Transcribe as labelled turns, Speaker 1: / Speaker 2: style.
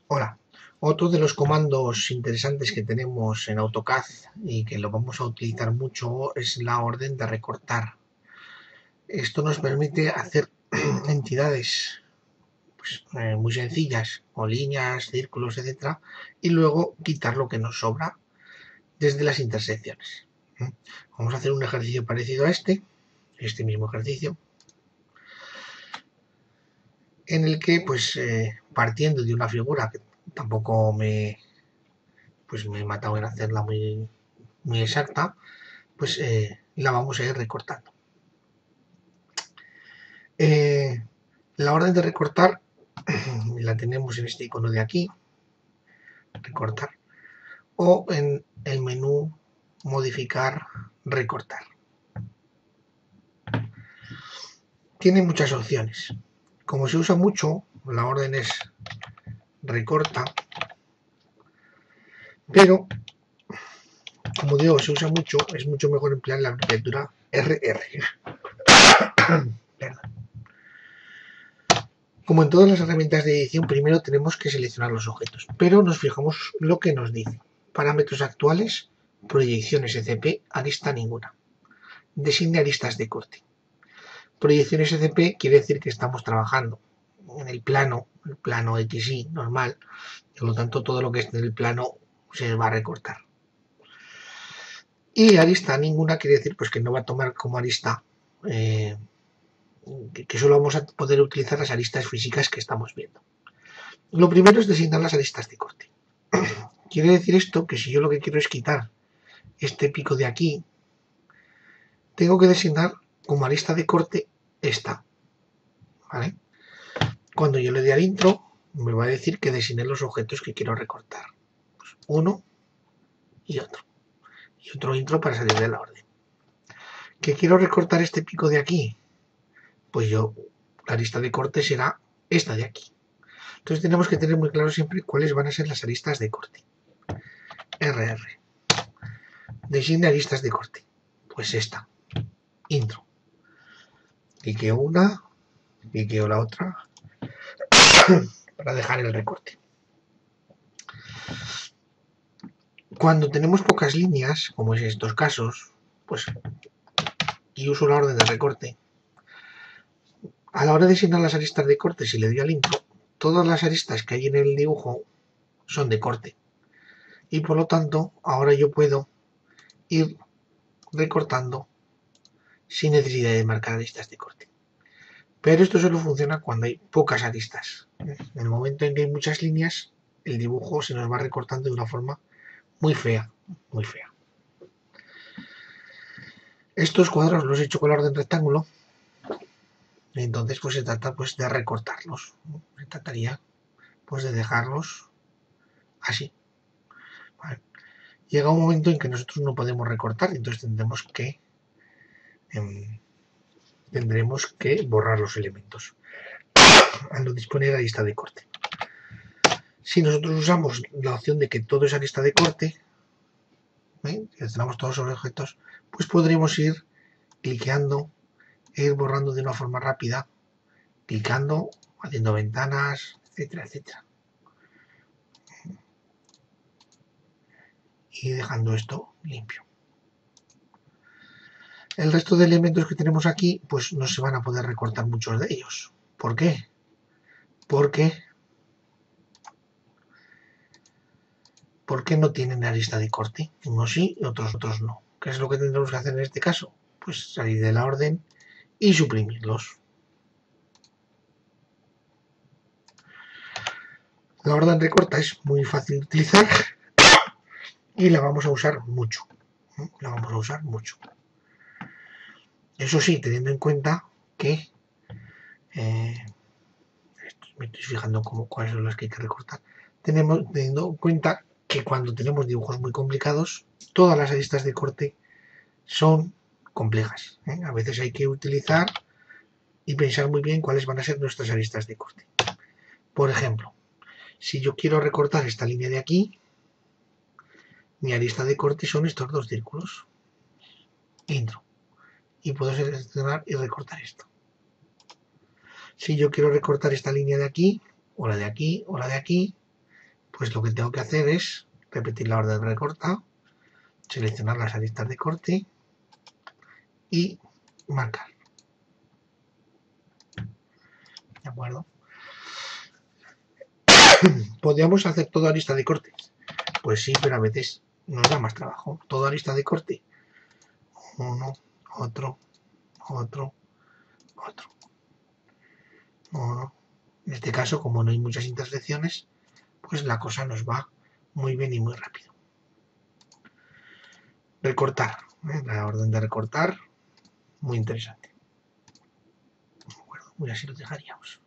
Speaker 1: Hola, otro de los comandos interesantes que tenemos en AutoCAD y que lo vamos a utilizar mucho es la orden de recortar. Esto nos permite hacer entidades muy sencillas, o líneas, círculos, etcétera, y luego quitar lo que nos sobra desde las intersecciones. Vamos a hacer un ejercicio parecido a este mismo ejercicio, en el que, partiendo de una figura que tampoco me he matado en hacerla muy exacta, la vamos a ir recortando. La orden de recortar la tenemos en este icono de aquí, recortar, o en el menú modificar, recortar. Tiene muchas opciones. Como se usa mucho, la orden es recorta, pero como digo, se usa mucho, es mucho mejor emplear la abreviatura RR. Como en todas las herramientas de edición, primero tenemos que seleccionar los objetos, pero nos fijamos lo que nos dice. Parámetros actuales, proyección SCP, arista ninguna. Designe aristas de corte. Proyección SCP quiere decir que estamos trabajando en el plano XY normal, por lo tanto todo lo que esté en el plano se va a recortar. Y arista ninguna quiere decir que no va a tomar como arista, que solo vamos a poder utilizar las aristas físicas que estamos viendo. Lo primero es designar las aristas de corte. Quiere decir esto que si yo lo que quiero es quitar este pico de aquí, tengo que designar como arista de corte esta, ¿vale? Cuando yo le dé al intro, me va a decir que designé los objetos que quiero recortar. Pues uno y otro. Y otro intro para salir de la orden. ¿Que quiero recortar este pico de aquí? Pues la arista de corte será esta de aquí. Entonces tenemos que tener muy claro siempre cuáles van a ser las aristas de corte. RR. Designe aristas de corte. Pues esta. Intro. Cliqueo una, cliqueo la otra para dejar el recorte. Cuando tenemos pocas líneas, como es en estos casos, y uso la orden de recorte, a la hora de asignar las aristas de corte, si le doy al intro, todas las aristas que hay en el dibujo son de corte. Y por lo tanto, ahora yo puedo ir recortando sin necesidad de marcar aristas de corte. Pero esto solo funciona cuando hay pocas aristas. En el momento en que hay muchas líneas, el dibujo se nos va recortando de una forma muy fea, muy fea. Estos cuadros los he hecho con la orden rectángulo, entonces se trata de recortarlos. Se trataría de dejarlos así. ¿Vale? Llega un momento en que nosotros no podemos recortar, entonces tendremos que borrar los elementos al no disponer de lista de corte. Si nosotros usamos la opción de que todo es lista de corte, seleccionamos todos los objetos, pues podremos ir cliqueando e ir borrando de una forma rápida, clicando, haciendo ventanas, etcétera, etcétera. Y dejando esto limpio. El resto de elementos que tenemos aquí, pues no se van a poder recortar muchos de ellos. ¿Por qué? Porque no tienen arista de corte. Unos sí y otros no. ¿Qué es lo que tendremos que hacer en este caso? Pues salir de la orden y suprimirlos. La orden recorta es muy fácil de utilizar y la vamos a usar mucho. La vamos a usar mucho. Eso sí, teniendo en cuenta que me estoy fijando cuáles son las que hay que recortar. Teniendo en cuenta que cuando tenemos dibujos muy complicados, todas las aristas de corte son complejas. A veces hay que utilizar y pensar muy bien cuáles van a ser nuestras aristas de corte. Por ejemplo, si yo quiero recortar esta línea de aquí, mi arista de corte son estos dos círculos. Intro. Y puedo seleccionar y recortar esto. Si yo quiero recortar esta línea de aquí, o la de aquí, o la de aquí, Pues lo que tengo que hacer es repetir la orden de recorta, seleccionar las aristas de corte y marcar. ¿De acuerdo? ¿Podríamos hacer toda lista de cortes? Pues sí, pero a veces nos da más trabajo. Toda lista de corte. Uno, otro, otro, otro. Uno. En este caso, como no hay muchas intersecciones, pues la cosa nos va muy bien y muy rápido. Recortar. La orden de recortar, muy interesante. Bueno, así lo dejaríamos.